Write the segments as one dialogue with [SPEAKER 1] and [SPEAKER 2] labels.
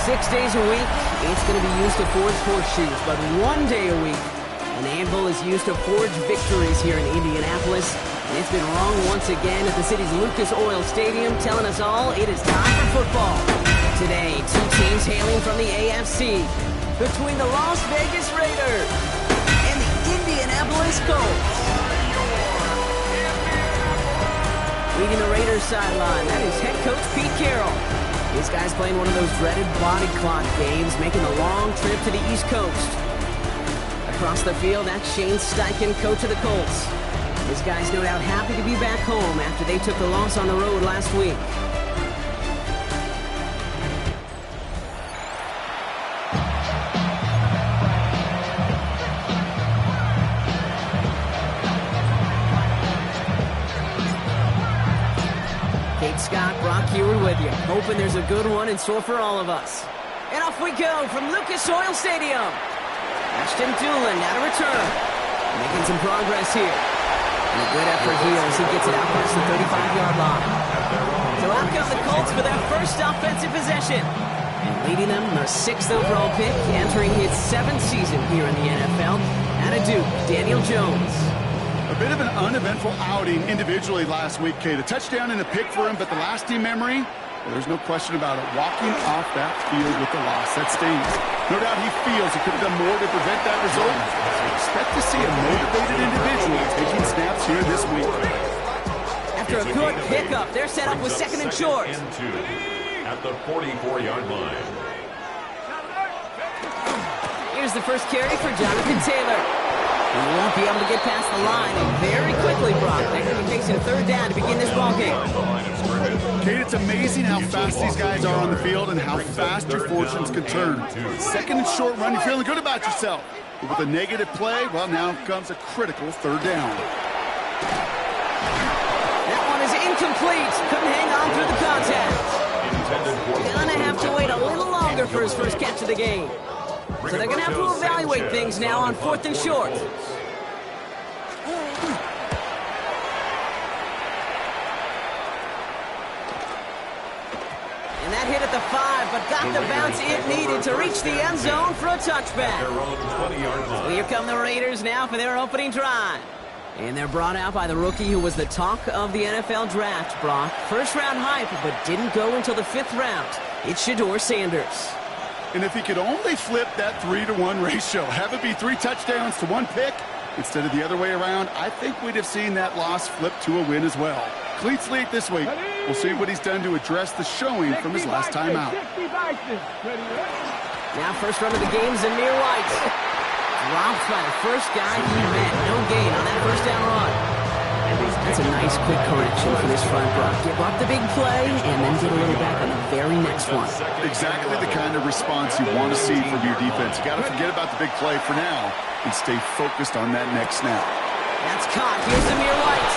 [SPEAKER 1] 6 days a week, it's going to be used to forge horseshoes, but 1 day a week, an anvil is used to forge victories here in Indianapolis. And it's been wrong once again at the city's Lucas Oil Stadium, telling us all it is time for football. Today, two teams hailing from the AFC, between the Las Vegas Raiders and the Indianapolis Colts. Leading the Raiders sideline, that is head coach Pete Carroll. This guy's playing one of those dreaded body clock games, making the long trip to the East Coast. Across the field, that's Shane Steichen, coach of the Colts. This guy's no doubt happy to be back home after they took the loss on the road last week. Scott, Brock Heward with you, hoping there's a good one in store for all of us. And off we go from Lucas Oil Stadium. Ashton Dulin out of return, making some progress here. And a good effort here as he gets it out past the 35-yard line. So out come the Colts for their first offensive possession. And leading them, their 6th overall pick, entering his 7th season here in the NFL, out of Duke, Daniel Jones.
[SPEAKER 2] A bit of an uneventful outing individually last week, Kate. A touchdown and a pick for him, but the lasting memory, well, there's no question about it. Walking off that field with the loss, that stings. No doubt he feels he could have done more to prevent that result. Expect to see a motivated individual taking snaps here this week.
[SPEAKER 1] After a good pickup, they're set up with 2nd and short.
[SPEAKER 3] At the 44-yard line.
[SPEAKER 1] Here's the first carry for Jonathan Taylor. He won't be able to get past the line, and very quickly, Brock, they're going to be facing 3rd down to begin this ballgame.
[SPEAKER 2] Kate, it's amazing how fast these guys are on the field and how fast your fortunes can turn. 2nd and short run, you're feeling good about yourself. But with a negative play, well, now comes a critical 3rd down.
[SPEAKER 1] That one is incomplete. Couldn't hang on through the contact. Gonna have to wait a little longer for his first catch of the game. So they're going to have to evaluate things now on 4th and short. And that hit at the 5, but got the bounce it needed to reach the end zone for a touchback. So here come the Raiders now for their opening drive. And they're brought out by the rookie who was the talk of the NFL draft, Brock. First-round hype, but didn't go until the 5th round. It's Shedeur Sanders.
[SPEAKER 2] And if he could only flip that 3-to-1 ratio, have it be 3 touchdowns to 1 pick, instead of the other way around, I think we'd have seen that loss flip to a win as well. Cleats lead this week. We'll see what he's done to address the showing from his last time out.
[SPEAKER 1] Now first run of the game, Zamir White. Dropped by the first guy he met. No gain on that first down run. That's a nice quick correction for this front row. Give up the big play and then get a little back on the very next one.
[SPEAKER 2] Exactly the kind of response you want to see from your defense. You got to forget about the big play for now and stay focused on that next snap.
[SPEAKER 1] That's caught. Here's Zamir White.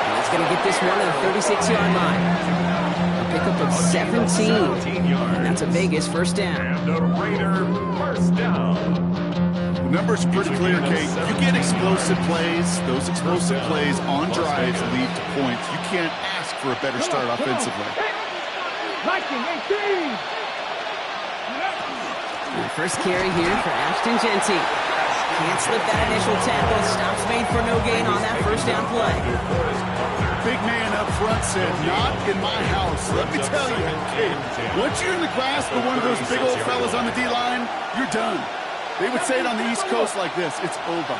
[SPEAKER 1] And that's going to get this one to the 36-yard line. A pickup of 17. And that's a Vegas first down.
[SPEAKER 3] And a Raider first down.
[SPEAKER 2] The numbers are pretty clear, Kate. You get explosive plays. Those explosive plays on drives lead to points. You can't ask for a better start offensively.
[SPEAKER 1] The first carry here for Ashton Jeanty. Can't slip that initial tackle. Stops made for no gain on that first down play.
[SPEAKER 2] Big man up front said, not in my house. Let me tell you, Kate, once you're in the grasp of one of those big old fellas on the D-line, you're done. They would say it on the East Coast like this. It's over.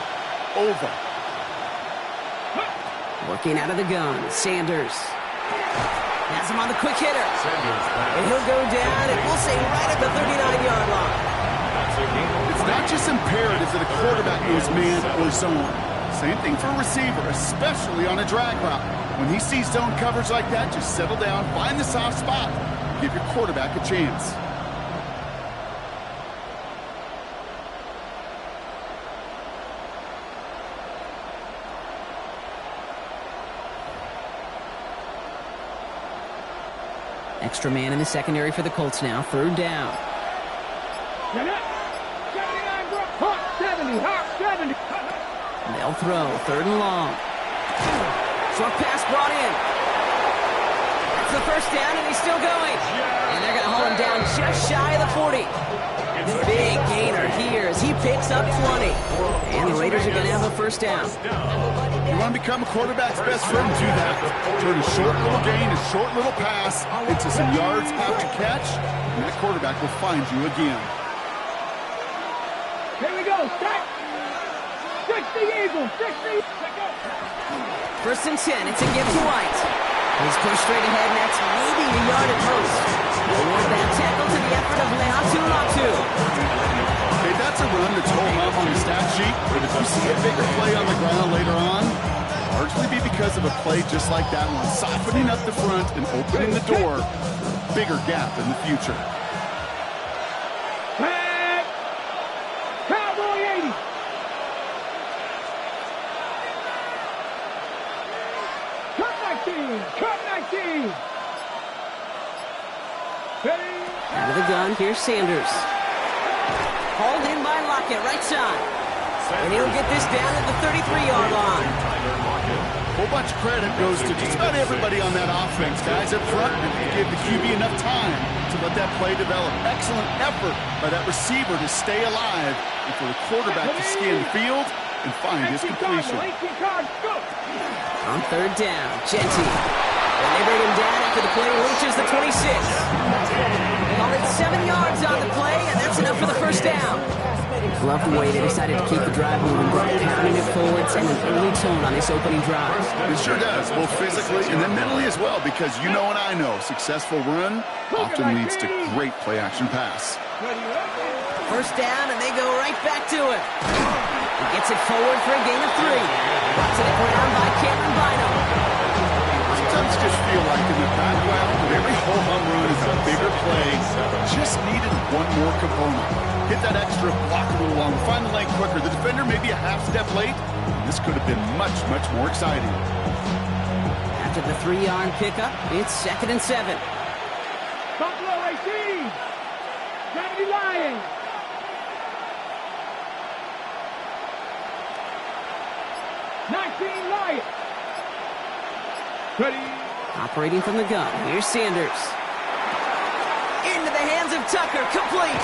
[SPEAKER 2] Over.
[SPEAKER 1] Working out of the gun, Sanders. Has him on the quick hitter. And he'll go down, and we'll say right at the 39-yard line.
[SPEAKER 2] It's not just imperative that a quarterback knows man or zone. Same thing for a receiver, especially on a drag route. When he sees zone coverage like that, just settle down, find the soft spot, give your quarterback a chance.
[SPEAKER 1] Extra man in the secondary for the Colts now. 3rd down. They'll throw, 3rd and long. Short pass brought in. That's the first down, and he's still going. And they're going to haul him down just shy of the 40. Big gainer here as he picks up 20. And the Raiders are going to have a first down.
[SPEAKER 2] You want to become a quarterback's best friend, do that. Turn a short little gain, a short little pass into some yards after catch, and that quarterback will find you again.
[SPEAKER 4] Here we go, set! 60 Eagles, 60!
[SPEAKER 1] 1st and 10, it's a give to White. He's pushed straight ahead, and that's maybe a yard at most. Award that tackle to the effort of Lehatu Latu.
[SPEAKER 2] Okay, that's a run that's home up on the stat sheet, but if you see a bigger play on the ground later on, largely be because of a play just like that one, softening up the front and opening the door, bigger gap in the future.
[SPEAKER 4] Cowboy 80! Cut 19! Cut 19! Ready?
[SPEAKER 1] Out of the gun, here's Sanders. Hauled in by Lockett, right side. And he'll get this down at the 33-yard line.
[SPEAKER 2] A whole bunch of credit goes to just about everybody on that offense. Guys up front, and gave the QB enough time to let that play develop. Excellent effort by that receiver to stay alive and for the quarterback to scan the field and find his completion.
[SPEAKER 1] On 3rd down, Genty. And they bring him down after the play reaches the 26. Call it 7 yards on the play, and that's enough for the first down. Love the way they decided to keep the drive moving, pounding it forward, sending an early tone on this opening drive.
[SPEAKER 2] It sure does, both physically and then mentally as well, because you know and I know successful run often leads to great play-action pass.
[SPEAKER 1] First down, and they go right back to it. He gets it forward for a gain of 3. Brought to the ground by Cameron Bynum.
[SPEAKER 2] Sometimes just feel like in the background of every whole home run is a bigger play. Just needed one more component. Hit that extra, block a little longer, find the lane quicker. The defender may be a half step late. This could have been much, much more exciting.
[SPEAKER 1] After the 3-yard pickup, it's 2nd and 7.
[SPEAKER 4] Buffalo 18! Kennedy Lions! Lions! Ready?
[SPEAKER 1] Operating from the gun, here's Sanders. Into the hands of Tucker, complete.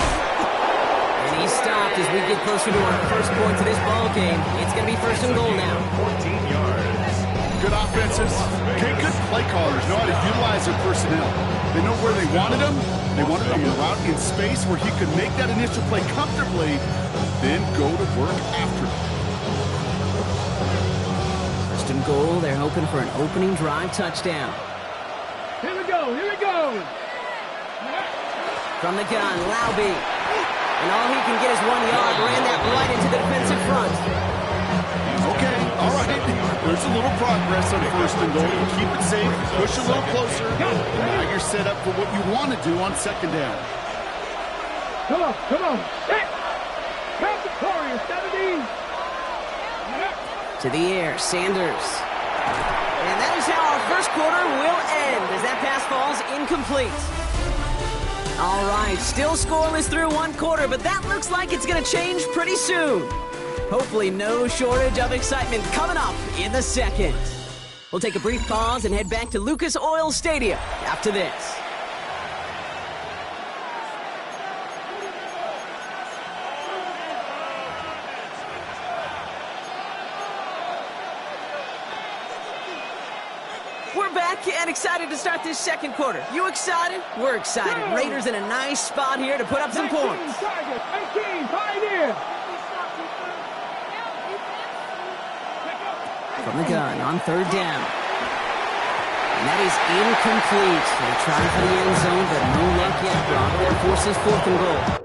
[SPEAKER 1] And he's stopped as we get closer to our first point to this ball game. It's going to be 1st and goal now.
[SPEAKER 3] 14 yards.
[SPEAKER 2] Good offenses. Okay, good play callers know how to utilize their personnel. They know where they wanted them. They wanted them around in space where he could make that initial play comfortably, then go to work after it.
[SPEAKER 1] 1st and goal, they're hoping for an opening drive touchdown.
[SPEAKER 4] Here we go, here we go!
[SPEAKER 1] From the gun, Laube. And all he can get is 1 yard, ran that right into the defensive front.
[SPEAKER 2] Okay, all right. There's a little progress on 1st and goal. Keep it safe, push a little closer. Now you're set up for what you want to do on 2nd down.
[SPEAKER 4] Come on, set! Count the Victoria, 17!
[SPEAKER 1] To the air, Sanders. And that is how our first quarter will end as that pass falls incomplete. All right, still scoreless through 1 quarter, but that looks like it's going to change pretty soon. Hopefully no shortage of excitement coming up in the 2nd. We'll take a brief pause and head back to Lucas Oil Stadium after this. We're back and excited to start this 2nd quarter. You excited? We're excited. Raiders in a nice spot here to put up some points.
[SPEAKER 4] 18, Pioneer!
[SPEAKER 1] From the gun on 3rd down. And that is incomplete. They're trying for the end zone, but no luck yet. Brock there forces 4th and goal.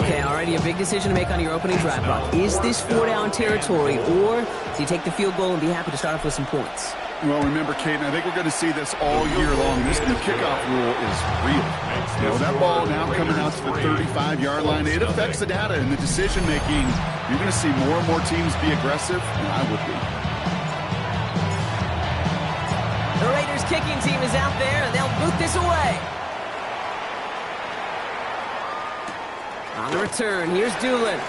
[SPEAKER 1] Okay, already a big decision to make on your opening drive, Brock. Is this 4-down territory, or do you take the field goal and be happy to start off with some points?
[SPEAKER 2] Well, remember, Kate, I think we're going to see this all year long. This new kickoff rule is real. You know, that ball now coming out to the 35-yard line, it affects the data and the decision-making. You're going to see more and more teams be aggressive, and I would be.
[SPEAKER 1] The Raiders kicking team is out there, and they'll boot this away. On the return, here's Doolin.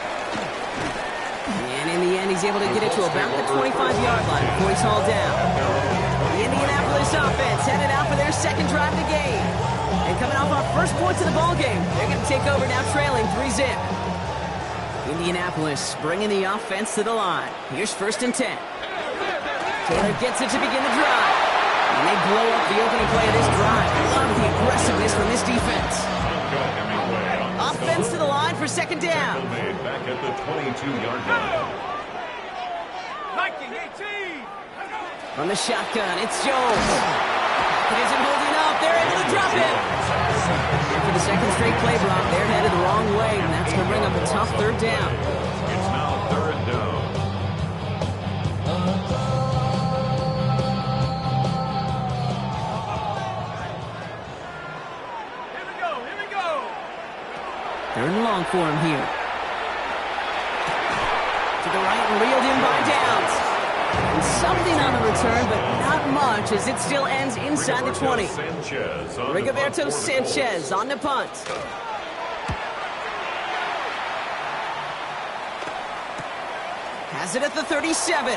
[SPEAKER 1] And in the end, he's able to get it to about the 25-yard line before he's hauled down. The Indianapolis offense headed out for their second drive of the game. And coming off our first points of the ball game, they're going to take over now trailing 3-zip. Indianapolis bringing the offense to the line. Here's 1st and 10. Taylor gets it to begin the drive. And they blow up the opening play of this drive. Love the aggressiveness from this defense. Offense to the line for 2nd down.
[SPEAKER 3] Back at the 22-yard line.
[SPEAKER 4] Viking 18.
[SPEAKER 1] From the shotgun, it's Jones. It isn't holding up. They're able to drop it. And for the second straight play block, they're headed the wrong way, and that's going to bring up a tough 3rd down.
[SPEAKER 3] It's now 3rd down.
[SPEAKER 4] Here we go.
[SPEAKER 1] 3rd and long for him here. To the right and reeled in by Downs. And something on the return, but not much, as it still ends inside the 20. Rigoberto Sanchez on the punt. Has it at the 37.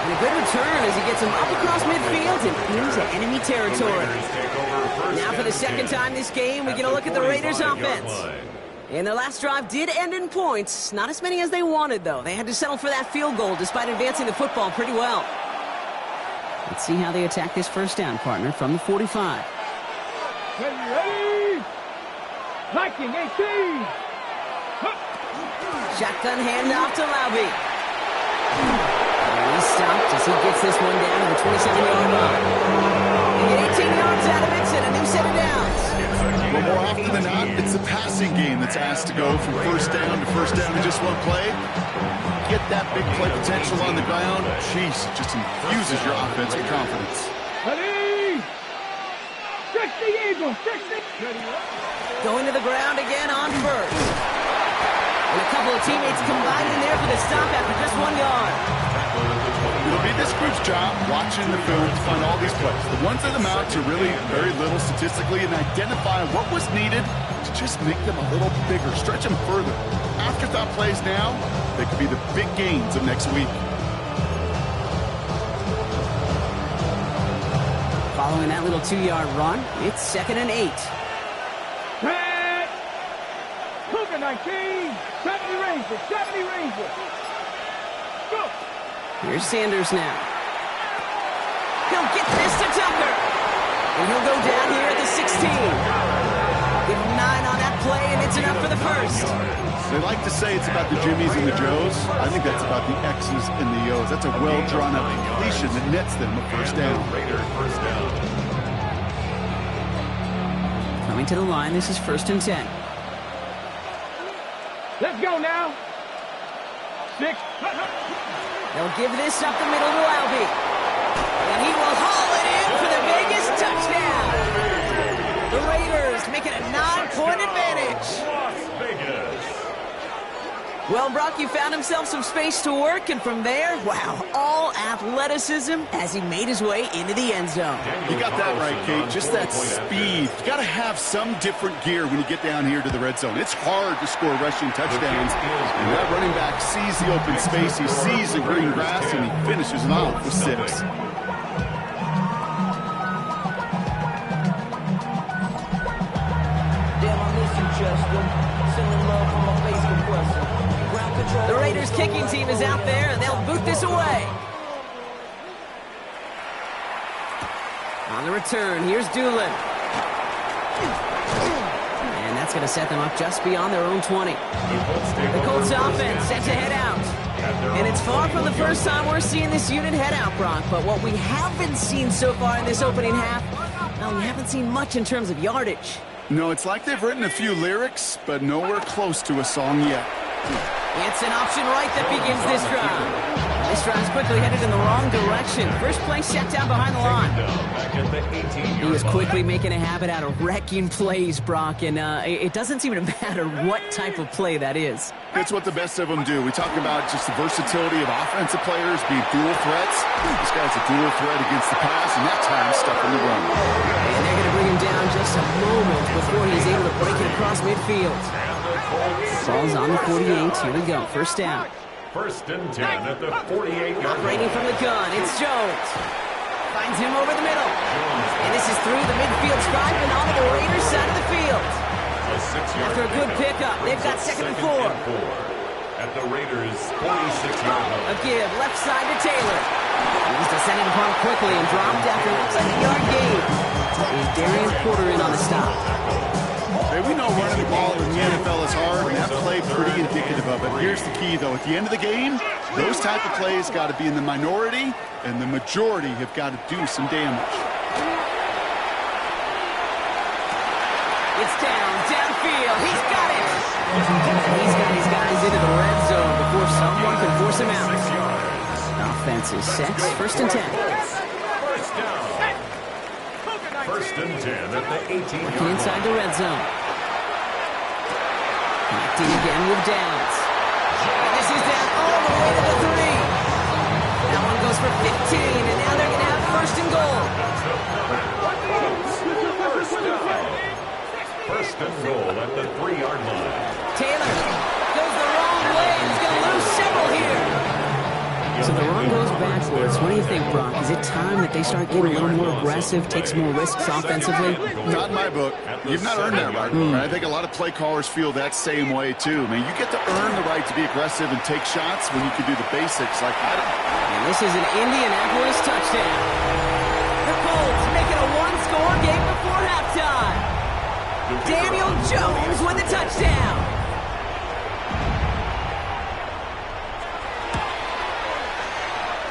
[SPEAKER 1] And a good return as he gets him up across midfield and into enemy territory. Now for the second time this game, we get a look at the Raiders offense. And their last drive did end in points. Not as many as they wanted, though. They had to settle for that field goal despite advancing the football pretty well. Let's see how they attack this 1st down, partner, from the 45.
[SPEAKER 4] Ready? Viking 18.
[SPEAKER 1] Shotgun handoff to Laube. And he's stopped as he gets this one down to the 27-yard line. They get 18 yards out of it and a new set of downs.
[SPEAKER 2] But more often than not, it's the passing game that's asked to go from 1st down to 1st down in just one play. Get that big play potential on the ground. Jeez, it just infuses your offense with confidence.
[SPEAKER 4] Ready? 60 Eagles, 60.
[SPEAKER 1] Going to the ground again on 1st. And a couple of teammates combined in there for the stop after just 1 yard.
[SPEAKER 2] It'll be this group's job watching the film to find all these plays. The ones that amount to really very little statistically and identify what was needed to just make them a little bigger, stretch them further. Afterthought plays now, they could be the big gains of next week.
[SPEAKER 1] Following that little 2-yard run, it's 2nd and 8.
[SPEAKER 4] Red. Cougar 19. 70 Rangers, 70 Rangers. Go.
[SPEAKER 1] Here's Sanders now. He'll get this to Tucker. And he'll go down here at the 16. Give him 9 on that play, and it's enough for the 1st.
[SPEAKER 2] They like to say it's about the Jimmies and the Joes. I think that's about the X's and the O's. That's a well-drawn-up completion that nets them a 1st down.
[SPEAKER 3] Raiders 1st down.
[SPEAKER 1] Coming to the line, this is 1st and 10.
[SPEAKER 4] Let's go now. 6.
[SPEAKER 1] They'll give this up the middle to Laube. And he will haul it in for the biggest touchdown. The Raiders make it a 9-point advantage.
[SPEAKER 3] Las Vegas.
[SPEAKER 1] Well, Brock, you found himself some space to work, and from there, wow, all athleticism as he made his way into the end zone.
[SPEAKER 2] You got that right, Kate. Just that speed. You got to have some different gear when you get down here to the red zone. It's hard to score rushing touchdowns. And that running back sees the open space, he sees the green grass, and he finishes it off with 6.
[SPEAKER 1] The Raiders kicking team is out there, and they'll boot this away. On the return, here's Doolin. And that's going to set them up just beyond their own 20. The Colts offense set to head out. And it's far from the first time we're seeing this unit head out, Brock. But what we haven't seen so far in this opening half, well, we haven't seen much in terms of yardage.
[SPEAKER 2] No, it's like they've written a few lyrics, but nowhere close to a song yet.
[SPEAKER 1] It's an option right that begins this drive. This drive's quickly headed in the wrong direction. First play set down behind the line.
[SPEAKER 3] Back at the 18-yard
[SPEAKER 1] He is
[SPEAKER 3] line.
[SPEAKER 1] quickly making a habit out of wrecking plays, Brock, and it doesn't seem to matter what type of play that is.
[SPEAKER 2] It's what the best of them do. We talk about just the versatility of offensive players being dual threats. This guy's a dual threat against the pass, and that time stuck in the run.
[SPEAKER 1] And they're going to bring him down just a moment before he's able to break it across midfield. Ball's on the 48. Here we go. First down.
[SPEAKER 3] First and 10 at the 48-yard
[SPEAKER 1] Operating
[SPEAKER 3] line.
[SPEAKER 1] from the gun, it's Jones. Finds him over the middle. And this is through the midfield stripe and onto the Raiders side of the field.
[SPEAKER 3] A 6-yard
[SPEAKER 1] After a good pickup, they've got second and 4.
[SPEAKER 3] At the Raiders' 46-yard
[SPEAKER 1] A
[SPEAKER 3] line.
[SPEAKER 1] give left side to Taylor. He was descended upon quickly and dropped after it looks like a yard gain. Is Darian Porter in on the stop.
[SPEAKER 2] Hey, we know running the ball in the NFL is hard, and that play pretty indicative of it. Here's the key, though. At the end of the game, those type of plays got to be in the minority, and the majority have got to do some damage.
[SPEAKER 1] It's downfield. He's got it. He's got his guys into the red zone before someone can force him out.
[SPEAKER 3] 6 yards.
[SPEAKER 1] Offense is set. First and 10.
[SPEAKER 3] First down. First and 10 at the 18-yard
[SPEAKER 1] Inside
[SPEAKER 3] line.
[SPEAKER 1] the red zone. Connecting again with Downs. And this is down all the way to the 3. That one goes for 15, and now they're going to have first and goal.
[SPEAKER 3] First and goal at the 3-yard line.
[SPEAKER 1] Taylor goes the wrong way. He's going to lose several here. So the run goes backwards. What do you think, Brock? Is it time that they start getting a little more aggressive, take some more risks offensively?
[SPEAKER 2] Not in my book. You've not earned that right. I think a lot of play callers feel that same way, too. I mean, you get to earn the right to be aggressive and take shots when you can do the basics like that.
[SPEAKER 1] And this is an Indianapolis touchdown. The Colts make it a one-score game before halftime. Daniel Jones with the touchdown.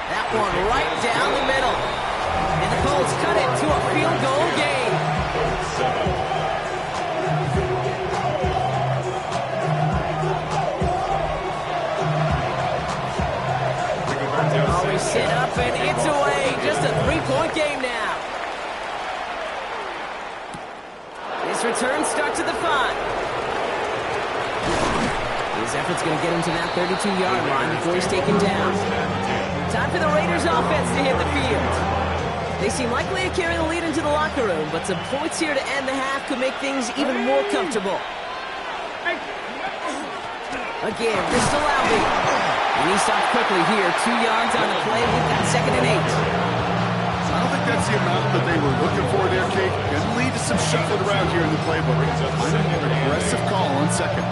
[SPEAKER 1] That one right down the middle. And the Colts cut it to a field goal game. Always set up and it's away. Just a three-point game now. This return starts at the 5. His effort's going to get him to that 32-yard line before he's taken down. Time for the Raiders offense to hit the field. They seem likely to carry the lead into the locker room, but some points here to end the half could make things even more comfortable. Again, Bristol Albee. And he stopped quickly here. 2 yards on the play. We've got second and 8.
[SPEAKER 2] I don't think that's the amount that they were looking for there, Kate. Going to lead to some shuffling around here in the playbook. An aggressive call on second.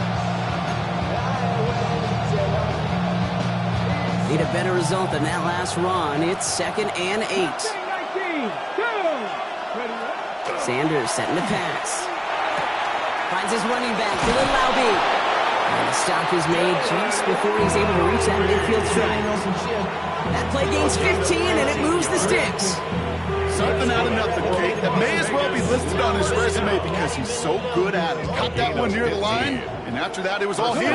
[SPEAKER 1] Need a better result than that last run. It's second and 8. Sanders setting the pass. Finds his running back, Dylan Laube. And the stop is made just before he's able to reach that midfield strike. That play gains 15, and it moves the sticks.
[SPEAKER 2] Something out of nothing, Kate. That may as well be listed on his resume because he's so good at it. Caught that one near the line, and after that, it was all him.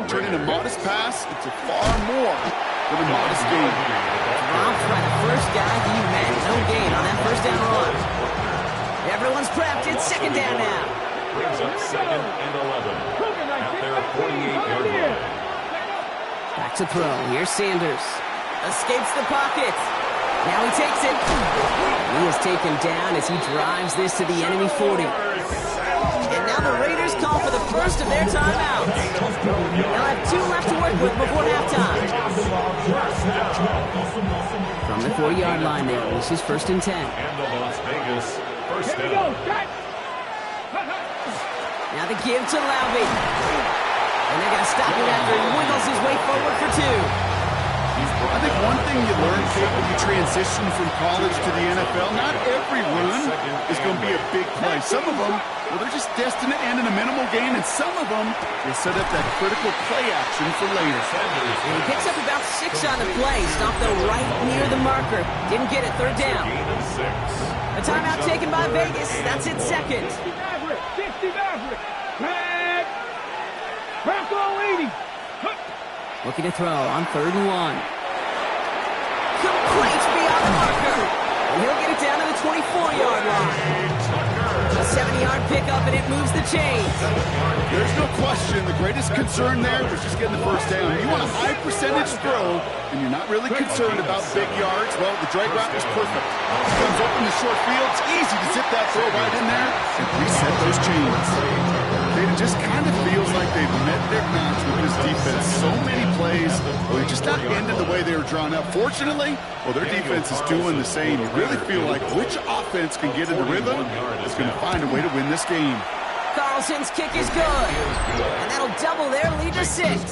[SPEAKER 2] Turning a modest pass into far more than a modest gain.
[SPEAKER 1] Dropped by the first guy he met. No gain on that first down run. Everyone's prepped. It's second down now.
[SPEAKER 3] Brings up second and 11 at their 48-yard line.
[SPEAKER 1] Back to throw. Here's Sanders. Escapes the pocket. Now he takes it. He is taken down as he drives this to the enemy 40. And now the Raiders call for the first of their timeouts. They'll have 2 left to work with before halftime. From the 4-yard line now, this is first and 10.
[SPEAKER 3] And the Las Vegas first down.
[SPEAKER 1] Now the give to Laube. And they're going to stop him after he wiggles his way forward for 2.
[SPEAKER 2] I think one thing you learn, Kate, when you transition from college to the NFL, not every run is going to be a big play. Some of them, well, they're just destined to end in a minimal gain, and some of them will set up that critical play action for later.
[SPEAKER 1] And he picks up about 6 on the play. Stopped though right near the marker. Didn't get it. Third down.
[SPEAKER 3] Gain of 6.
[SPEAKER 1] A timeout taken by Vegas. That's it second.
[SPEAKER 4] clear. 60 Maverick. Flag. Bronco 80.
[SPEAKER 1] Looking to throw on 3rd and 1. Complete beyond the marker. And he'll get it down to the 24-yard line. A 70-yard pickup, and it moves the chains.
[SPEAKER 2] There's no question. The greatest concern there was just getting the first down. You want a high percentage throw, and you're not really concerned about big yards. Well, the drag route was perfect. Comes open the short field. It's easy to zip that throw right in there and reset those chains. It just kind of feels like they've met their match with this defense. So many plays, well, they're just not ended the way they were drawn up. Fortunately, well, their defense is doing the same. You really feel like which offense can get in the rhythm is going to find a way to win this game.
[SPEAKER 1] Carlson's kick is good, and that'll double their lead to 6.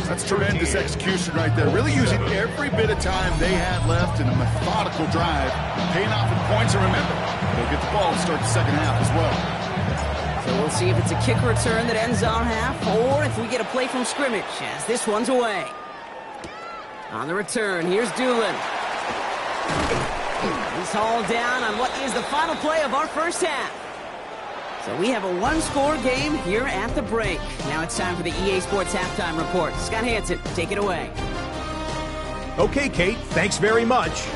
[SPEAKER 2] That's tremendous execution right there. Really using every bit of time they had left in a methodical drive, paying off in points. And remember, they'll get the ball to start the second half as well.
[SPEAKER 1] So we'll see if it's a kick return that ends our half, or if we get a play from scrimmage, as this one's away. On the return, here's Doolin. He's hauled down on what is the final play of our first half. So we have a one-score game here at the break. Now it's time for the EA Sports Halftime Report. Scott Hansen, take it away.
[SPEAKER 5] Okay, Kate, thanks very much.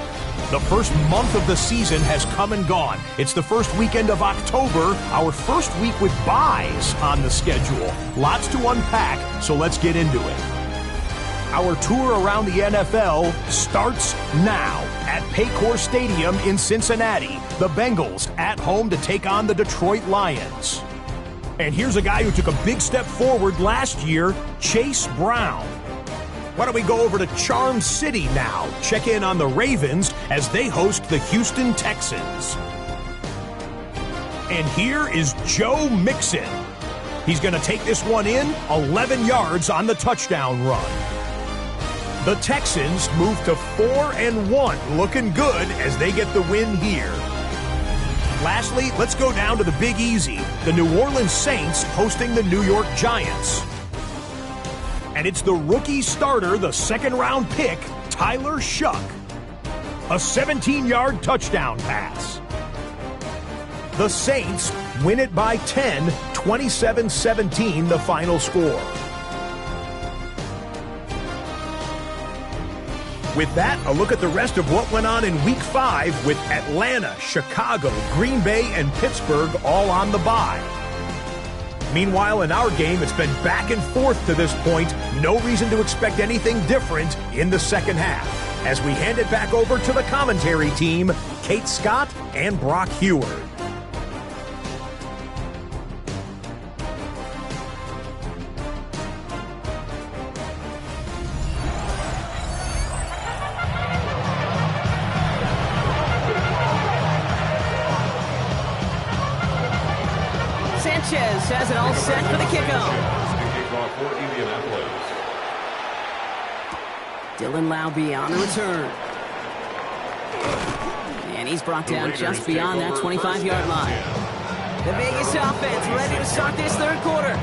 [SPEAKER 5] The first month of the season has come and gone. It's the first weekend of October, our first week with byes on the schedule. Lots to unpack, so let's get into it. Our tour around the NFL starts now at Paycor Stadium in Cincinnati. The Bengals at home to take on the Detroit Lions. And here's a guy who took a big step forward last year, Chase Brown. Why don't we go over to Charm City now, check in on the Ravens as they host the Houston Texans. And here is Joe Mixon. He's going to take this one in, 11 yards on the touchdown run. The Texans move to 4-1, looking good as they get the win here. Lastly, let's go down to the Big Easy, the New Orleans Saints hosting the New York Giants. And it's the rookie starter, the second-round pick, Tyler Shuck. A 17-yard touchdown pass. The Saints win it by 10, 27-17 the final score. With that, a look at the rest of what went on in Week 5 with Atlanta, Chicago, Green Bay, and Pittsburgh all on the bye. Meanwhile, in our game, it's been back and forth to this point. No reason to expect anything different in the second half. As we hand it back over to the commentary team, Kate Scott and Brock Heward.
[SPEAKER 1] Sanchez has it all set for the kickoff. Dylan Laube on the return. And he's brought down just beyond that 25-yard line. The Vegas offense ready to start this third quarter.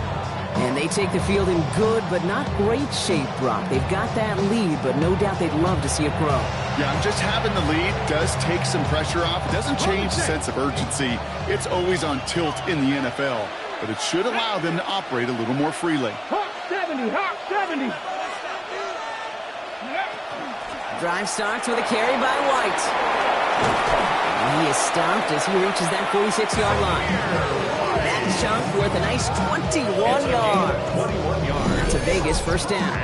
[SPEAKER 1] And they take the field in good but not great shape, Brock. They've got that lead, but no doubt they'd love to see it grow.
[SPEAKER 2] Yeah, just having the lead does take some pressure off. It doesn't change the sense of urgency. It's always on tilt in the NFL, but it should allow them to operate a little more freely.
[SPEAKER 4] Hawk 70, Hawk 70.
[SPEAKER 1] Drive starts with a carry by White. And he is stopped as he reaches that 46-yard line. That chunk worth a nice 21 yards. That's a Vegas first down.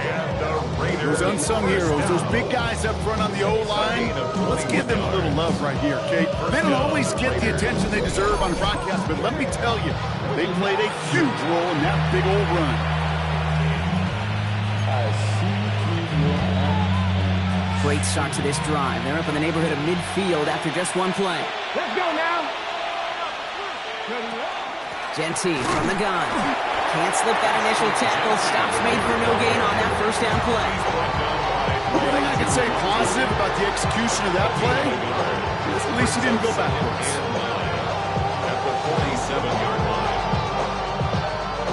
[SPEAKER 2] Those unsung heroes, those big guys up front on the O-line, let's give them a little love right here, Kate. They don't always get the attention they deserve on broadcast, but let me tell you, they played a huge role in that big old run.
[SPEAKER 1] Great start to this drive. They're up in the neighborhood of midfield after just one play.
[SPEAKER 4] Let's go now.
[SPEAKER 1] Genty from the gun. Can't slip that initial tackle. Stops made for no gain on that first down play.
[SPEAKER 2] One thing I can say positive about the execution of that play is at least he didn't go backwards.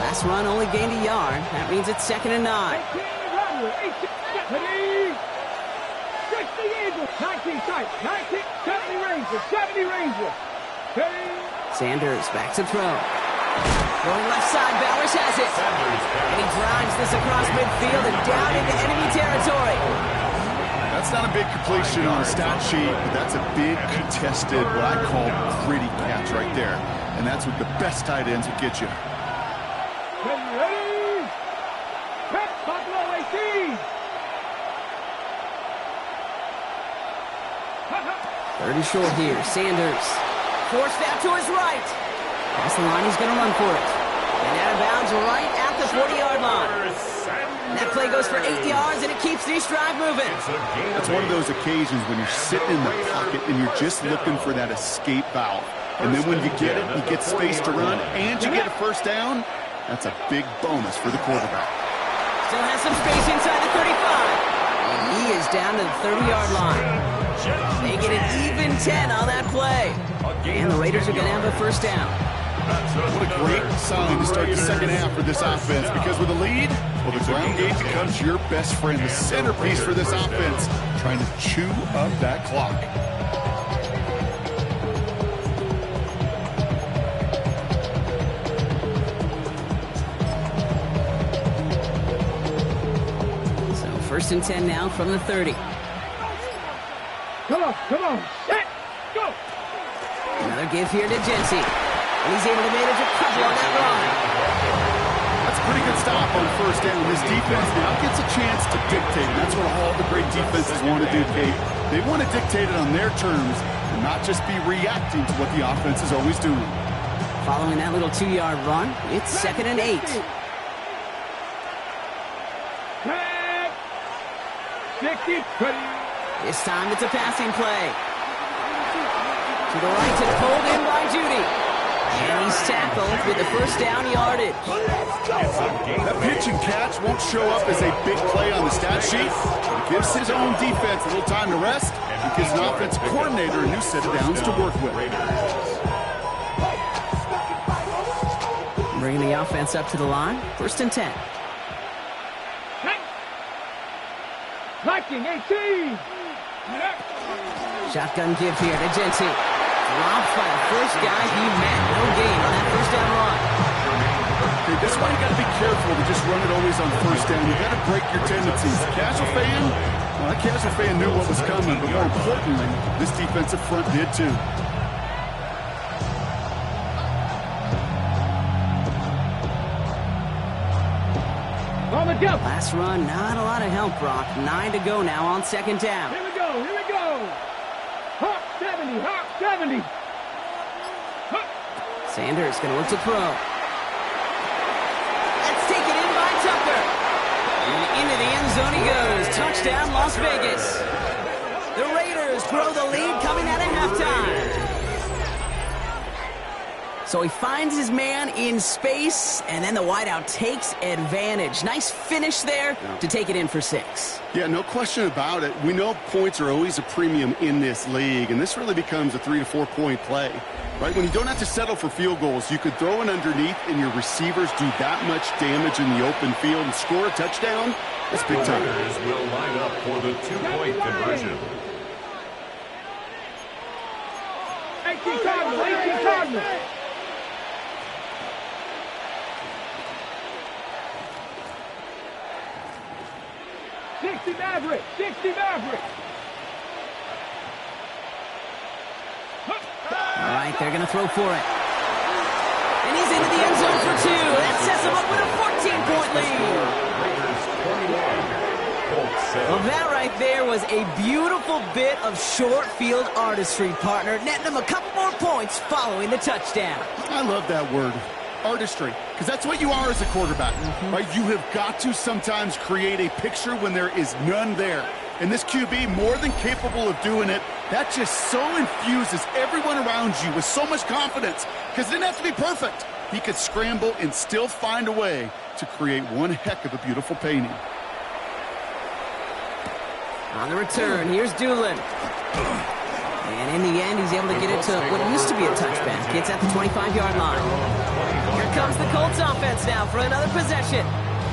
[SPEAKER 1] Last run only gained a yard. That means it's 2nd and 9.
[SPEAKER 4] 60 Eagles, 19 tight, 19, 70 Rangers, 70 Rangers.
[SPEAKER 1] Sanders back to throw. Going left side, Bowers has it. And he drives this across midfield and down into enemy territory.
[SPEAKER 2] That's not a big completion on a stat sheet, but that's a big contested, what I call gritty catch right there. And that's what the best tight ends will get you.
[SPEAKER 4] Ready? Pep, Buffalo 18.
[SPEAKER 1] 30 short here. Sanders forced out to his right. Across the line, he's going to run for it. And out of bounds right at the 40-yard line. That play goes for 8 yards, and it keeps the drive moving.
[SPEAKER 2] That's one of those occasions when you're sitting in the pocket and you're just looking for that escape valve. And then when you get it, you get space to run, and you get a first down. That's a big bonus for the quarterback.
[SPEAKER 1] Still has some space inside the 35. And he is down to the 30-yard line. They get an even 10 on that play. And the Raiders are going to have a first down.
[SPEAKER 2] What a great sign to start the second half for this offense, because with a lead, well, the ground game becomes your best friend, the centerpiece for this offense, trying to chew up that clock.
[SPEAKER 1] So first and 10 now from the 30.
[SPEAKER 4] Come on, set, go.
[SPEAKER 1] Another give here to Jency. And he's able to manage a couple on that run.
[SPEAKER 2] That's a pretty good stop on first down. This defense now gets a chance to dictate. That's what all the great defenses want to do, Kate. They want to dictate it on their terms and not just be reacting to what the offense is always doing.
[SPEAKER 1] Following that little 2-yard run, it's 2nd and 8.
[SPEAKER 4] Tag. 60, ready.
[SPEAKER 1] This time it's a passing play. To the right, it's pulled in by Judy. And he's tackled with the first down yardage.
[SPEAKER 2] That pitch and catch won't show up as a big play on the stat sheet. It gives his own defense a little time to rest. It gives an offensive coordinator a new set of downs to work with.
[SPEAKER 1] Bringing the offense up to the line. 1st and 10.
[SPEAKER 4] Viking 18.
[SPEAKER 1] Shotgun give here to Jency. Dropped by the first guy he met. No gain on that first down run.
[SPEAKER 2] Okay, this is why you got to be careful to just run it always on first down. You got to break your tendencies. The casual fan, well, that casual fan knew what was coming, but more importantly, this defensive front did too.
[SPEAKER 4] On the jump.
[SPEAKER 1] Last run, not a lot of help, Brock. 9 to go now on 2nd down.
[SPEAKER 4] Here we go. Hawk 70, Hawk 70.
[SPEAKER 1] Sanders going to look to throw. That's taken in by Tucker. And into the end zone he goes. Touchdown, Las Vegas. The Raiders grow the lead coming out of halftime. So he finds his man in space, and then the wideout takes advantage. Nice finish there to take it in for 6.
[SPEAKER 2] Yeah, no question about it. We know points are always a premium in this league, and this really becomes a 3 to 4 point play. Right? When you don't have to settle for field goals, you could throw it underneath and your receivers do that much damage in the open field and score a touchdown. That's big time.
[SPEAKER 3] The Raiders will line up for the 2-point conversion.
[SPEAKER 4] 18 Cardinals. 60 Maverick.
[SPEAKER 1] All right, they're going to throw for it. And he's into the end zone for 2. That sets him up with a 14-point lead. Well, that right there was a beautiful bit of short field artistry, partner, netting him a couple more points following the touchdown.
[SPEAKER 2] I love that word, artistry, because that's what you are as a quarterback, right? You have got to sometimes create a picture when there is none there. And this QB, more than capable of doing it, that just so infuses everyone around you with so much confidence, because it didn't have to be perfect. He could scramble and still find a way to create one heck of a beautiful painting.
[SPEAKER 1] On the return, here's Doolin. And in the end, he's able to get it to what used to be a touchback. It's at the 25-yard line. Here comes the Colts offense now for another possession.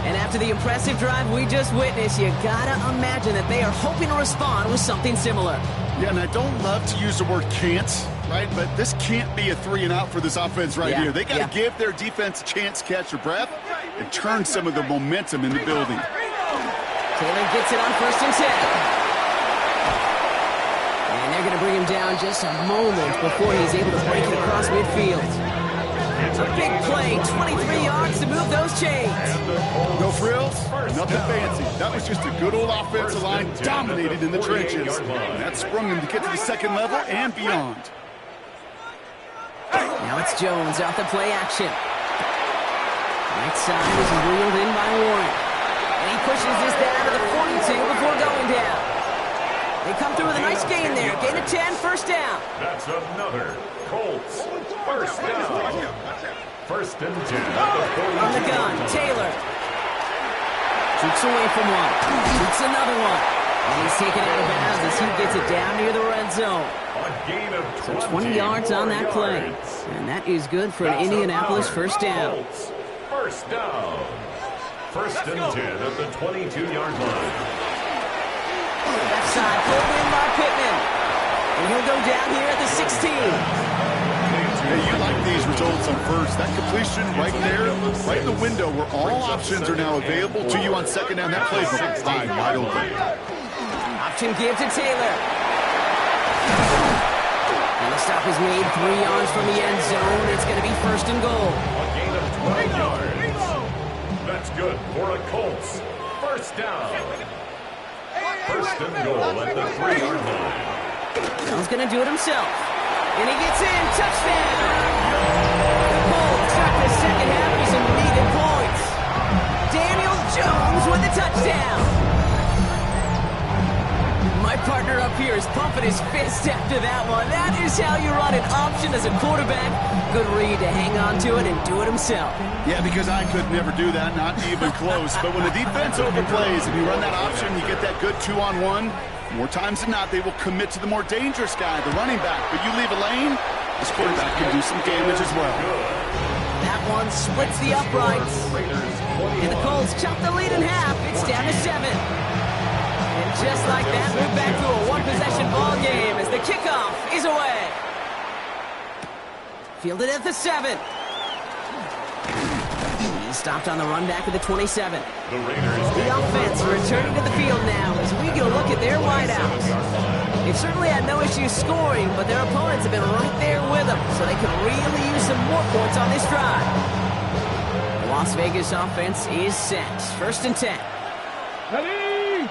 [SPEAKER 1] And after the impressive drive we just witnessed, you gotta imagine that they are hoping to respond with something similar.
[SPEAKER 2] Yeah, and I don't love to use the word can't, right? But this can't be a 3-and-out for this offense right here. They got to give their defense a chance to catch their breath and turn some of the momentum in the building.
[SPEAKER 1] Taylor gets it on 1st and 10. And they're going to bring him down just a moment before he's able to break it across midfield. A big play, 23 yards to move those chains.
[SPEAKER 2] No frills, nothing fancy. That was just a good old offensive line dominated in the trenches. And that sprung him to get to the second level and beyond.
[SPEAKER 1] Now it's Jones out the play action. Right side is reeled in by Warren. And he pushes this down to the 42 before going down. They come through with a nice gain there. Gain of 10, first down.
[SPEAKER 3] That's another Colts first down. 1st and 10 at the 42.
[SPEAKER 1] On the gun, Taylor. Shoots away from one. Shoots another one. And he's taken out of bounds as he gets it down near the red zone.
[SPEAKER 3] A gain of
[SPEAKER 1] 20 yards on that play. And that is good for an Indianapolis first down.
[SPEAKER 3] Colts first down. 1st and 10 at the 22-yard line.
[SPEAKER 1] Left side, pulled in by Pittman. And he'll go down here at the 16.
[SPEAKER 2] Hey, you like these results on first. That completion right there, right in the window where all options are now available to you on second down. That playbook is wide open.
[SPEAKER 1] Option give to Taylor. And the stop is made 3 yards from the end zone. It's going to be 1st and goal.
[SPEAKER 3] A gain of 12 yards. That's good for a Colts first down. 1st and goal at the 3-yard line.
[SPEAKER 1] Jones going to do it himself. And he gets in. Touchdown. The Colts got the second half with some needed points. Daniel Jones with the touchdown. My partner up here is pumping his fist after that one. That is how you run an option as a quarterback. Good read to hang on to it and do it himself.
[SPEAKER 2] Yeah, because I could never do that, not even close. But when the defense overplays and you run that option, you get that good 2-on-1. More times than not, they will commit to the more dangerous guy, the running back. But you leave a lane, this quarterback can do some damage as well.
[SPEAKER 1] That one splits the uprights. And the Colts chop the lead in half. It's down to 7. And just like that, we're back to a one-possession ball game as the kickoff is away. Fielded at the 7. He's stopped on the run back at the 27. The offense returning to the field now as we get a look at their wideouts. They've certainly had no issues scoring, but their opponents have been right there with them, so they could really use some more points on this drive. The Las Vegas offense is set. 1st and 10.
[SPEAKER 4] Ready?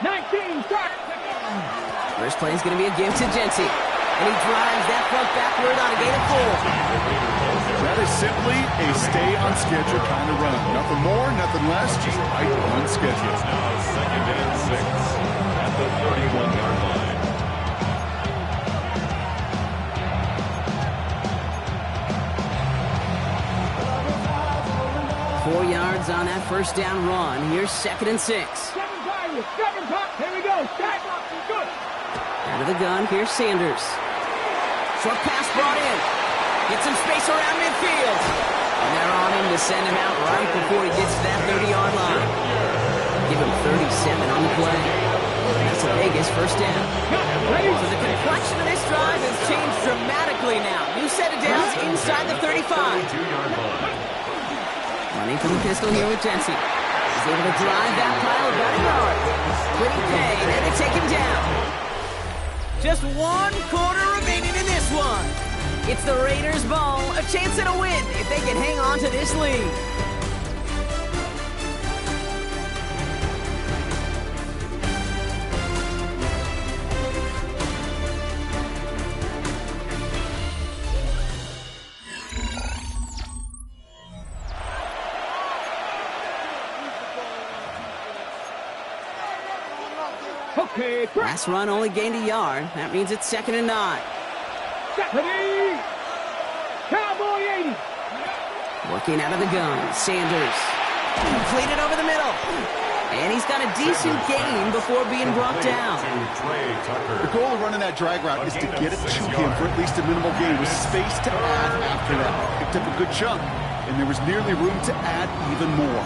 [SPEAKER 4] 19, start.
[SPEAKER 1] First play is going to be a give to Jency. And he drives that front backward on a gain of 4.
[SPEAKER 2] That is simply a stay-on-schedule kind of run. Nothing more, nothing less, just right on schedule.
[SPEAKER 3] Now 2nd and 6 at the 31-yard line.
[SPEAKER 1] Four yards on that first down run. Here's 2nd and 6.
[SPEAKER 4] Seven top. Here we go. Start. Good.
[SPEAKER 1] Out of the gun, here's Sanders. Short pass brought in. Gets some space around midfield. And they're on him to send him out right before he gets to that 30-yard line. Give him 37 on the play. That's a Vegas first down. So the complexion of this drive has changed dramatically now. New set of downs inside the 35. Running from the pistol here with Jency. He's able to drive that pile about a yard. Pretty pain, and they take him down. Just 1 quarter remaining in this one. It's the Raiders' ball, a chance at a win if they can hang on to this lead.
[SPEAKER 4] Okay,
[SPEAKER 1] Last run only gained a yard. That means it's 2nd and 9.
[SPEAKER 4] Ready? Cowboy 80.
[SPEAKER 1] Working out of the gun, Sanders. Completed over the middle. And he's got a decent gain before being brought down.
[SPEAKER 2] The goal of running that drag route is to get it to him for at least a minimal gain with space to add after that. Picked up a good chunk, and there was nearly room to add even more.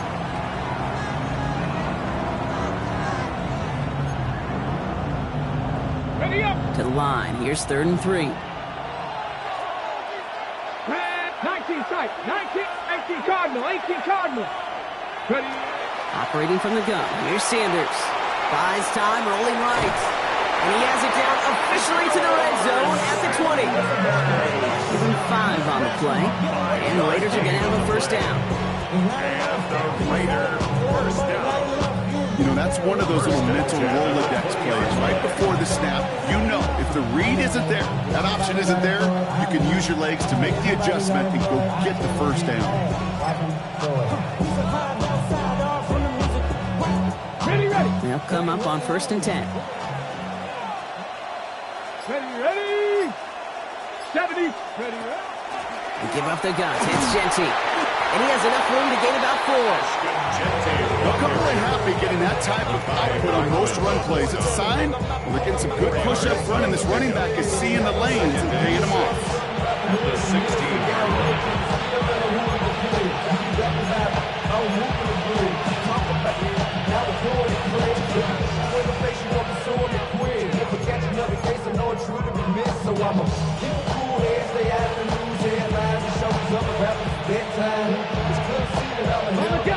[SPEAKER 1] To the line. Here's 3rd and 3.
[SPEAKER 4] 19 sight. 18 Cardinal. 18 Cardinal. Ready.
[SPEAKER 1] Operating from the gun. Here's Sanders. Buys time, rolling right. And he has it down officially to the red zone at the 20. Give him 5 on the play. And the Raiders are going to have a first down.
[SPEAKER 3] And the Raiders first down.
[SPEAKER 2] You know, that's one of those little mental Rolodex plays. Right before the snap, you know, if the read isn't there, that option isn't there, you can use your legs to make the adjustment and go get the first down.
[SPEAKER 4] Ready.
[SPEAKER 1] They'll come up on 1st and 10.
[SPEAKER 4] Ready. 70. Ready.
[SPEAKER 1] They give up the guns. It's Genty. And he has enough room to gain about 4.
[SPEAKER 2] They'll come really happy getting that type of output on most run plays. It's a sign they're getting some good push up front, and this running back is seeing the lanes and paying them off.
[SPEAKER 3] The 16-yard line.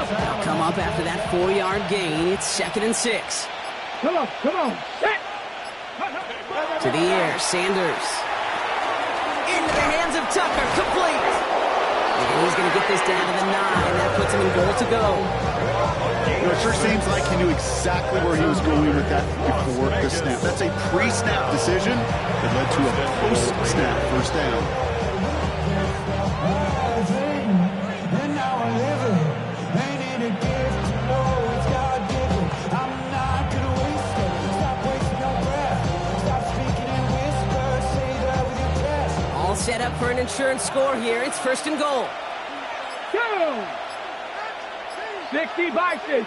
[SPEAKER 1] They'll come up after that 4-yard gain. It's 2nd and 6.
[SPEAKER 4] Come on. Set.
[SPEAKER 1] To the air, Sanders. Into the hands of Tucker, complete. And he's going to get this down to the 9. That puts him in goal to go.
[SPEAKER 2] You know, it sure seems like he knew exactly where he was going with that before the snap. That's a pre-snap decision that led to a post-snap first down.
[SPEAKER 1] All set up for an insurance score here. It's 1st and goal.
[SPEAKER 4] Go. 60 Bison.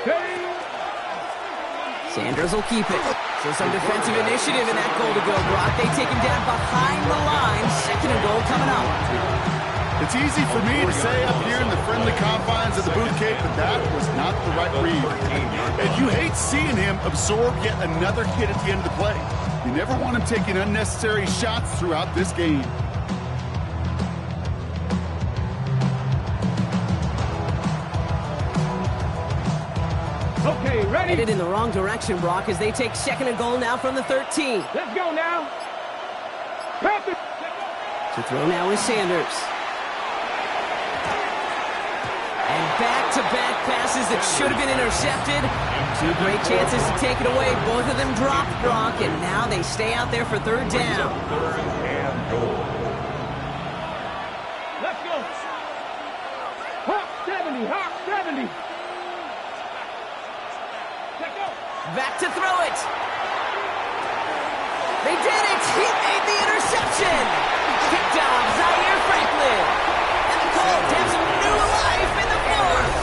[SPEAKER 4] Ready.
[SPEAKER 1] Sanders will keep it. So some defensive initiative in that goal to go, Brock. They take him down behind the line. 2nd and goal coming up.
[SPEAKER 2] It's easy for me to say up here in the friendly confines of the Booth Cape, but that was not the right read. And you hate seeing him absorb yet another hit at the end of the play. You never want him taking unnecessary shots throughout this game.
[SPEAKER 4] Okay, ready.
[SPEAKER 1] Headed in the wrong direction, Brock, as they take 2nd and goal now from the 13.
[SPEAKER 4] Let's go now. Perfect.
[SPEAKER 1] To throw now is Sanders. And back-to-back passes that should have been intercepted. 2 great chances to take it away. Both of them dropped, Brock, and now they stay out there for 3rd down.
[SPEAKER 3] 3rd and goal.
[SPEAKER 4] Let's go. Hawk 70. Let's go.
[SPEAKER 1] Back to throw it. They did it. He made the interception. Picked off Zaire Franklin. And the Colts have some new life in the 4th.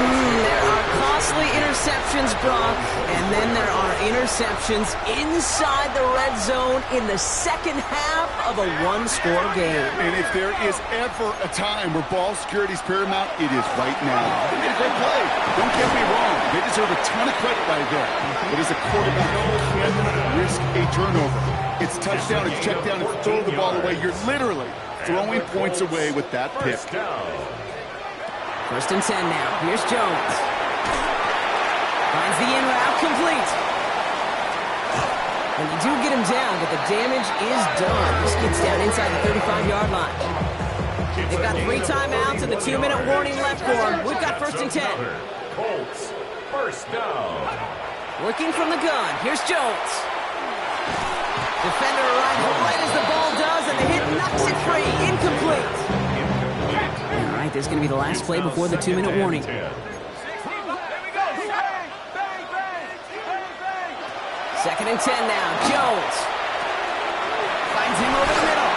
[SPEAKER 1] There are costly interceptions, Brock, and then there are interceptions inside the red zone in the 2nd half of a 1-score game.
[SPEAKER 2] And if there is ever a time where ball security is paramount, it is right now. They made a great play. Don't get me wrong. They deserve a ton of credit right there. But as a quarterback, you can't risk a turnover. It's touchdown, it's check down, it's throw the ball away. You're literally throwing points away with that pick.
[SPEAKER 1] 1st and 10 now. Here's Jones. Finds the in route, complete. And you do get him down, but the damage is done. This gets down inside the 35-yard line. They've got 3 timeouts and the 2-minute warning left for them. We've got 1st and 10.
[SPEAKER 3] Colts, first down.
[SPEAKER 1] Working from the gun. Here's Jones. Defender arrives right as the ball does, and the hit knocks it free. Incomplete. All right, this is going to be the last play before the 2-minute warning. 2nd and 10 now. Jones finds him over the middle.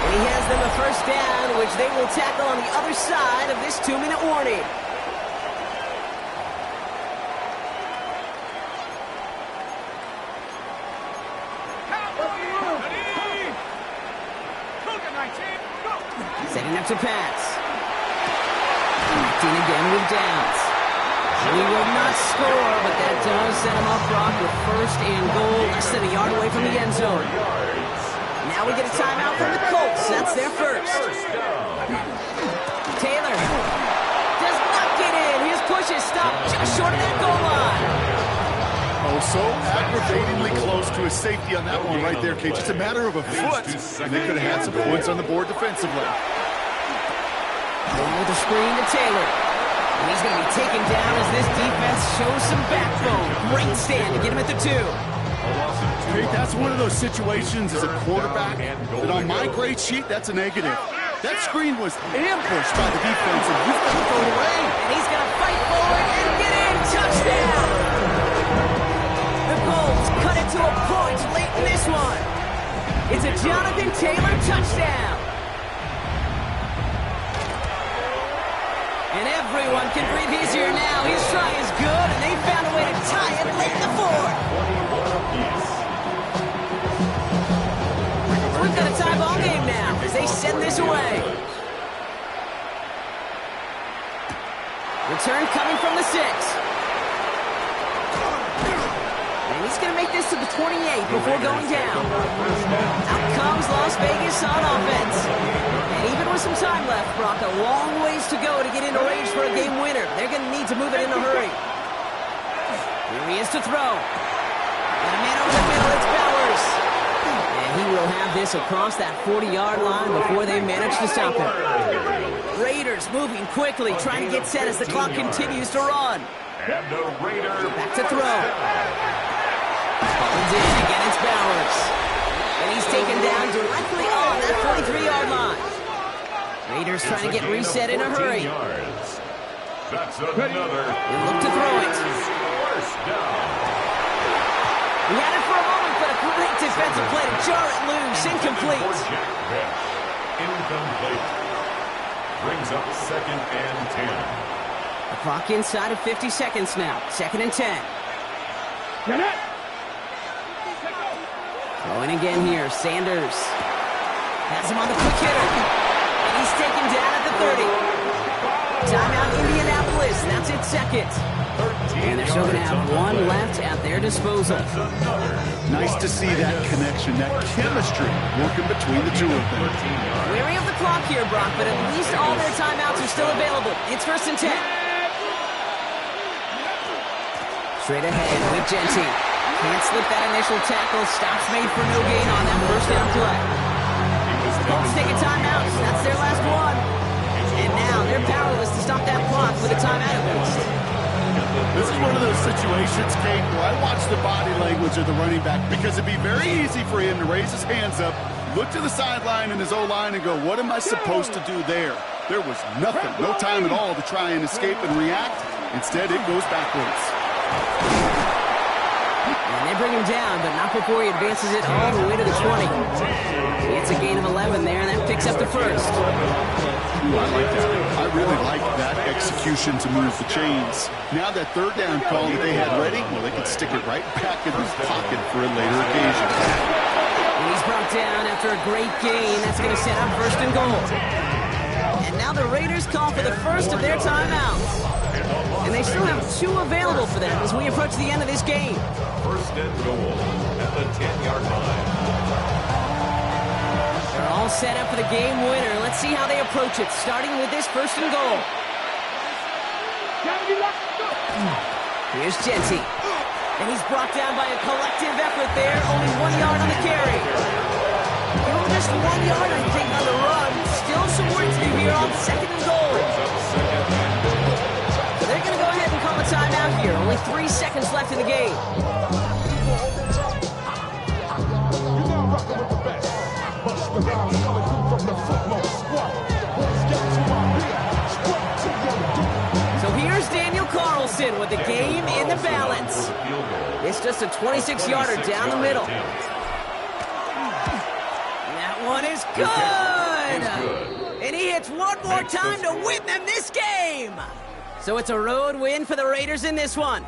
[SPEAKER 1] And he has them a first down, which they will tackle on the other side of this 2-minute warning. Setting up to pass. Connecting again with Downs. He will not score, but that does set him up, Brock, with first and goal, less than a yard away from the end zone. Now we get a timeout from the Colts. That's their first. Taylor does not get in. His push is stopped just short of that goal line.
[SPEAKER 2] Oh, so aggravatingly close to a safety on that one right there, Kate. Just a matter of a foot, and they could have had some points on the board defensively.
[SPEAKER 1] Going with the screen to Taylor. And he's going to be taken down as this defense shows some backbone. Great stand to get him at the 2.
[SPEAKER 2] Kate, that's one of those situations as a quarterback that on my grade sheet, that's a negative. That screen was ambushed by the defense, and you've got to throw it away.
[SPEAKER 1] And he's going to fight forward and get in. Touchdown! The Colts cut it to a point late in this one. It's a Jonathan Taylor touchdown. And everyone can breathe easier now. His try is good, and they found a way to tie it late in the fourth. We've got a tie ball game now as they send this away. Return coming from the 6. And he's going to make this to the 28 before going down. Out comes Las Vegas on offense. And even with some time left, Brock, a long ways to go to get into range for a game winner. They're going to need to move it in a hurry. Here he is to throw. And a man over the middle, it's Bowers. And he will have this across that 40-yard line before they manage to stop him. Raiders moving quickly, trying to get set as the clock continues to run.
[SPEAKER 3] And the Raiders
[SPEAKER 1] back to throw. Collins in, again it's Bowers. And he's taken down directly on that 43-yard line. Raiders trying to get reset in a hurry.
[SPEAKER 3] That's another.
[SPEAKER 1] They look to throw it.
[SPEAKER 3] First down.
[SPEAKER 1] He had it for a moment, but a great defensive play to jar it loose. Incomplete.
[SPEAKER 3] Incomplete. Brings up 2nd and 10.
[SPEAKER 1] The clock inside of 50 seconds now. 2nd and 10. Throwing again here. Sanders has him on the quick hitter. And he's taken down at the 30. Timeout Indianapolis. That's its 2nd. And they're still going to have one left at their disposal.
[SPEAKER 2] Nice to see that connection, that chemistry working between the two of them.
[SPEAKER 1] Weary of the clock here, Brock, but at least all their timeouts are still available. It's 1st and 10. Straight ahead with Genty. Can't slip that initial tackle. Stops made for no gain on that first down play. Colts taking timeouts. That's their last one. And now they're powerless to stop that clock with a timeout at least.
[SPEAKER 2] This is one of those situations, Kate, where I watch the body language of the running back because it'd be very easy for him to raise his hands up, look to the sideline and his O-line and go, what am I supposed to do there? There was nothing, no time at all to try and escape and react. Instead, it goes backwards.
[SPEAKER 1] And they bring him down, but not before he advances it all the way to the 20. It's a gain of 11 there, and that picks up the first.
[SPEAKER 2] Ooh, I like that. I really like that execution to move the chains. Now that 3rd down call that they had ready, well, they can stick it right back in his pocket for a later occasion.
[SPEAKER 1] And he's brought down after a great gain. That's going to set up 1st and goal. And now the Raiders call for the first of their timeouts. And they still have 2 available for them as we approach the end of this game.
[SPEAKER 3] 1st and goal at the 10-yard line.
[SPEAKER 1] They're all set up for the game winner. Let's see how they approach it, starting with this 1st and goal. Here's Genty. And he's brought down by a collective effort there. Only 1 yard on the carry. Just 1 yard, I think, on the run. Still some work to do here on 2nd and goal. So they're going to go ahead and call a timeout here. Only 3 seconds left in the game. So here's Daniel Carlson with the game in the balance. It's just a 26-yarder down the middle. That one is good! And he hits one more time to win them this game! So it's a road win for the Raiders in this one.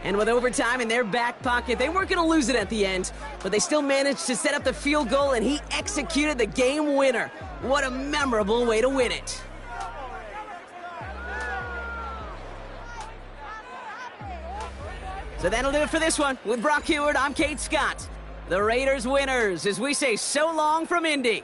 [SPEAKER 1] And with overtime in their back pocket, they weren't going to lose it at the end, but they still managed to set up the field goal, and he executed the game winner. What a memorable way to win it. So that'll do it for this one. With Brock Huard, I'm Kate Scott. The Raiders winners as we say so long from Indy.